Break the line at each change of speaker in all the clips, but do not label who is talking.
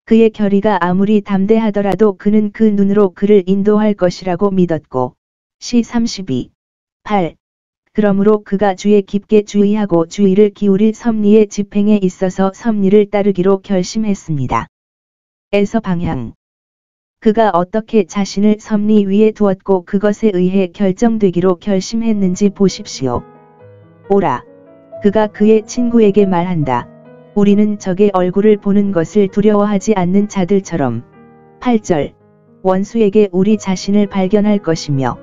그의 결의가 아무리 담대하더라도 그는 그 눈으로 그를 인도할 것이라고 믿었고. 시 32. 8. 그러므로 그가 주에 깊게 주의하고 주의를 기울일 섭리의 집행에 있어서 섭리를 따르기로 결심했습니다. 에서 방향. 그가 어떻게 자신을 섭리 위에 두었고 그것에 의해 결정되기로 결심했는지 보십시오. 오라. 그가 그의 친구에게 말한다. 우리는 적의 얼굴을 보는 것을 두려워하지 않는 자들처럼. 8절. 원수에게 우리 자신을 발견할 것이며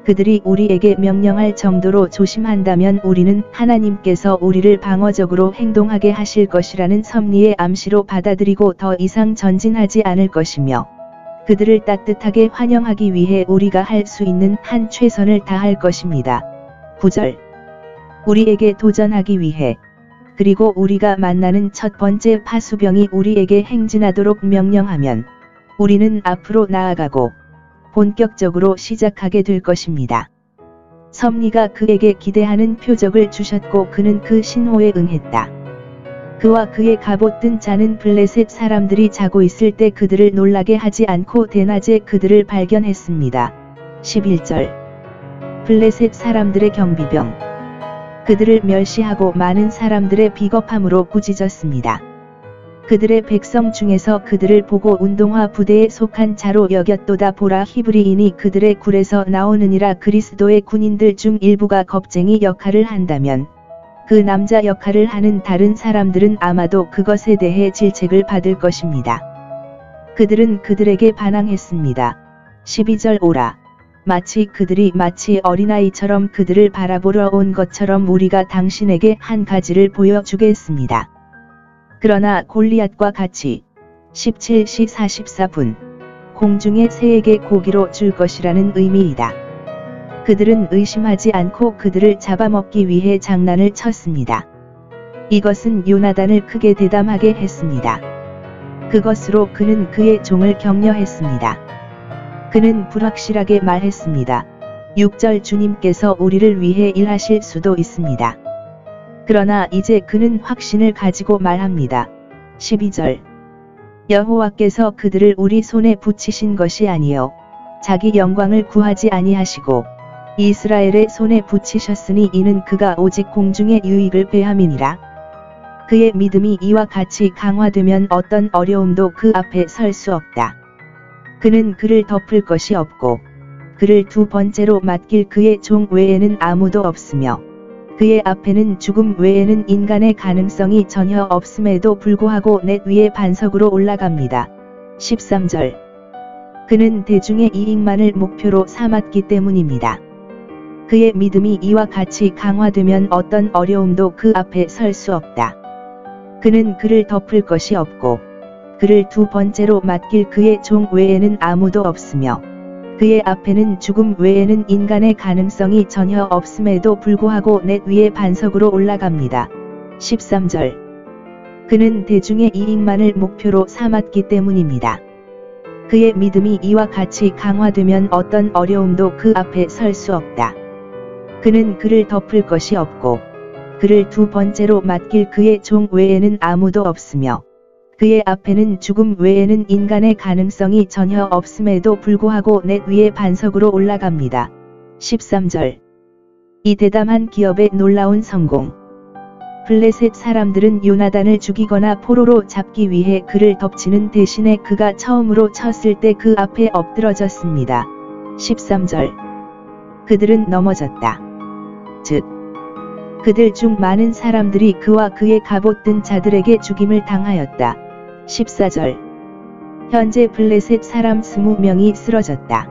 그들이 우리에게 명령할 정도로 조심한다면 우리는 하나님께서 우리를 방어적으로 행동하게 하실 것이라는 섭리의 암시로 받아들이고 더 이상 전진하지 않을 것이며 그들을 따뜻하게 환영하기 위해 우리가 할 수 있는 한 최선을 다할 것입니다. 9절. 우리에게 도전하기 위해 그리고 우리가 만나는 첫 번째 파수병이 우리에게 행진하도록 명령하면 우리는 앞으로 나아가고 본격적으로 시작하게 될 것입니다. 섭리가 그에게 기대하는 표적을 주셨고 그는 그 신호에 응했다. 그와 그의 갑옷 든 자는 블레셋 사람들이 자고 있을 때 그들을 놀라게 하지 않고 대낮에 그들을 발견했습니다. 11절. 블레셋 사람들의 경비병. 그들을 멸시하고 많은 사람들의 비겁함으로 꾸짖었습니다. 그들의 백성 중에서 그들을 보고 운동화 부대에 속한 자로 여겼도다. 보라, 히브리인이 그들의 굴에서 나오느니라. 그리스도의 군인들 중 일부가 겁쟁이 역할을 한다면 그 남자 역할을 하는 다른 사람들은 아마도 그것에 대해 질책을 받을 것입니다. 그들은 그들에게 반항했습니다. 12절. 오라. 마치 그들이 마치 어린아이처럼 그들을 바라보러 온 것처럼 우리가 당신에게 한 가지를 보여주겠습니다. 그러나 골리앗과 같이 17시 44분 공중의 새에게 고기로 줄 것이라는 의미이다. 그들은 의심하지 않고 그들을 잡아먹기 위해 장난을 쳤습니다. 이것은 요나단을 크게 대담하게 했습니다. 그것으로 그는 그의 종을 격려했습니다. 그는 불확실하게 말했습니다. 6절. 주님께서 우리를 위해 일하실 수도 있습니다. 그러나 이제 그는 확신을 가지고 말합니다. 12절. 여호와께서 그들을 우리 손에 붙이신 것이 아니요 자기 영광을 구하지 아니하시고 이스라엘의 손에 붙이셨으니 이는 그가 오직 공중의 유익을 베함이니라. 그의 믿음이 이와 같이 강화되면 어떤 어려움도 그 앞에 설 수 없다. 그는 그를 덮을 것이 없고 그를 두 번째로 맡길 그의 종 외에는 아무도 없으며 그의 앞에는 죽음 외에는 인간의 가능성이 전혀 없음에도 불구하고 넷 위의 반석으로 올라갑니다. 13절. 그는 대중의 이익만을 목표로 삼았기 때문입니다. 그의 믿음이 이와 같이 강화되면 어떤 어려움도 그 앞에 설 수 없다. 그는 그를 덮을 것이 없고 그를 두 번째로 맡길 그의 종 외에는 아무도 없으며 그의 앞에는 죽음 외에는 인간의 가능성이 전혀 없음에도 불구하고 넷 위의 반석으로 올라갑니다. 13절. 그는 대중의 이익만을 목표로 삼았기 때문입니다. 그의 믿음이 이와 같이 강화되면 어떤 어려움도 그 앞에 설 수 없다. 그는 그를 덮을 것이 없고 그를 두 번째로 맡길 그의 종 외에는 아무도 없으며 그의 앞에는 죽음 외에는 인간의 가능성이 전혀 없음에도 불구하고 넷 위의 반석으로 올라갑니다. 13절. 이 대담한 기업의 놀라운 성공. 블레셋 사람들은 요나단을 죽이거나 포로로 잡기 위해 그를 덮치는 대신에 그가 처음으로 쳤을 때 그 앞에 엎드러졌습니다. 13절. 그들은 넘어졌다. 즉, 그들 중 많은 사람들이 그와 그의 갑옷 든 자들에게 죽임을 당하였다. 14절. 현재 블레셋 사람 20명이 쓰러졌다.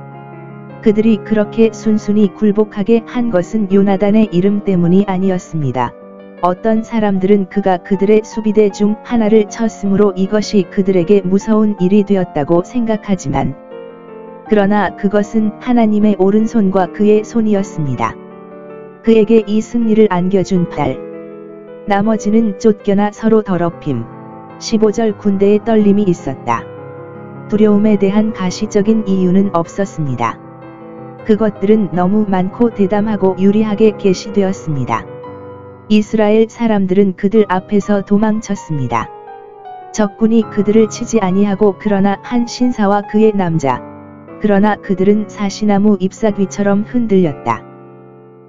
그들이 그렇게 순순히 굴복하게 한 것은 요나단의 이름 때문이 아니었습니다. 어떤 사람들은 그가 그들의 수비대 중 하나를 쳤으므로 이것이 그들에게 무서운 일이 되었다고 생각하지만 그러나 그것은 하나님의 오른손과 그의 손이었습니다. 그에게 이 승리를 안겨준 딸. 나머지는 쫓겨나 서로 더럽힘. 15절. 군대에 떨림이 있었다. 두려움에 대한 가시적인 이유는 없었습니다. 그것들은 너무 많고 대담하고 유리하게 계시되었습니다. 이스라엘 사람들은 그들 앞에서 도망쳤습니다. 적군이 그들을 치지 아니하고 그러나 한 신사와 그의 남자. 그러나 그들은 사시나무 잎사귀처럼 흔들렸다.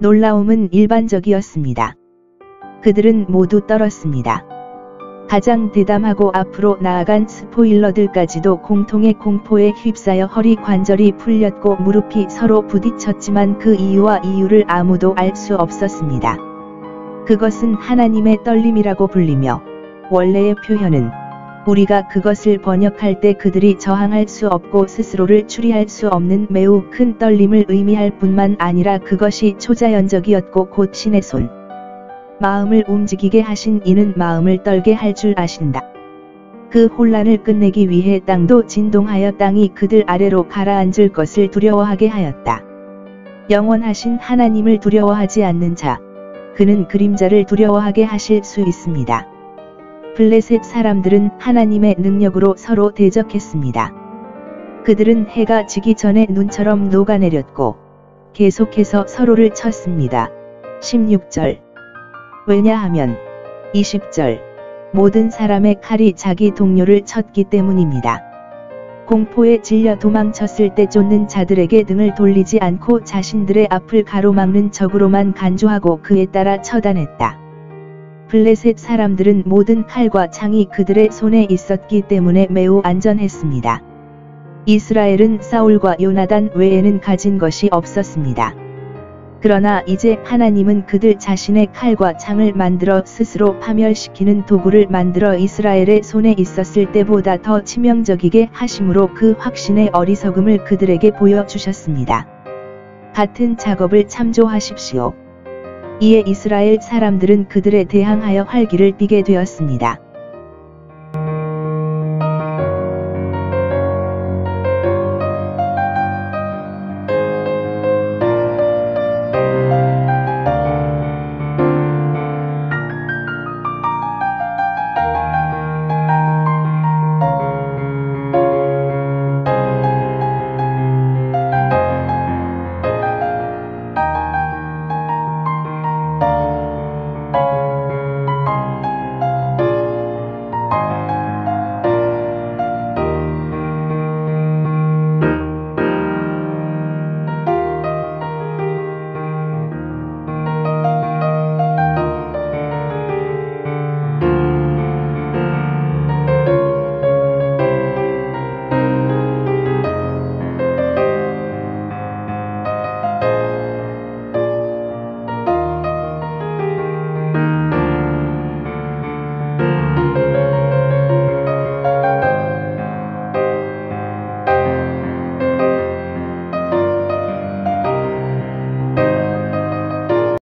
놀라움은 일반적이었습니다. 그들은 모두 떨었습니다. 가장 대담하고 앞으로 나아간 스포일러들까지도 공통의 공포에 휩싸여 허리 관절이 풀렸고 무릎이 서로 부딪혔지만 그 이유를 아무도 알 수 없었습니다. 그것은 하나님의 떨림이라고 불리며 원래의 표현은 우리가 그것을 번역할 때 그들이 저항할 수 없고 스스로를 추리할 수 없는 매우 큰 떨림을 의미할 뿐만 아니라 그것이 초자연적이었고 곧 신의 손. 마음을 움직이게 하신 이는 마음을 떨게 할 줄 아신다. 그 혼란을 끝내기 위해 땅도 진동하여 땅이 그들 아래로 가라앉을 것을 두려워하게 하였다. 영원하신 하나님을 두려워하지 않는 자, 그는 그림자를 두려워하게 하실 수 있습니다. 블레셋 사람들은 하나님의 능력으로 서로 대적했습니다. 그들은 해가 지기 전에 눈처럼 녹아내렸고 계속해서 서로를 쳤습니다. 16절. 왜냐하면 20절. 모든 사람의 칼이 자기 동료를 쳤기 때문입니다. 공포에 질려 도망쳤을 때 쫓는 자들에게 등을 돌리지 않고 자신들의 앞을 가로막는 적으로만 간주하고 그에 따라 처단했다. 블레셋 사람들은 모든 칼과 창이 그들의 손에 있었기 때문에 매우 안전했습니다. 이스라엘은 사울과 요나단 외에는 가진 것이 없었습니다. 그러나 이제 하나님은 그들 자신의 칼과 창을 만들어 스스로 파멸시키는 도구를 만들어 이스라엘의 손에 있었을 때보다 더 치명적이게 하심으로 그 확신의 어리석음을 그들에게 보여주셨습니다. 같은 작업을 참조하십시오. 이에 이스라엘 사람들은 그들에 대항하여 활기를 띠게 되었습니다.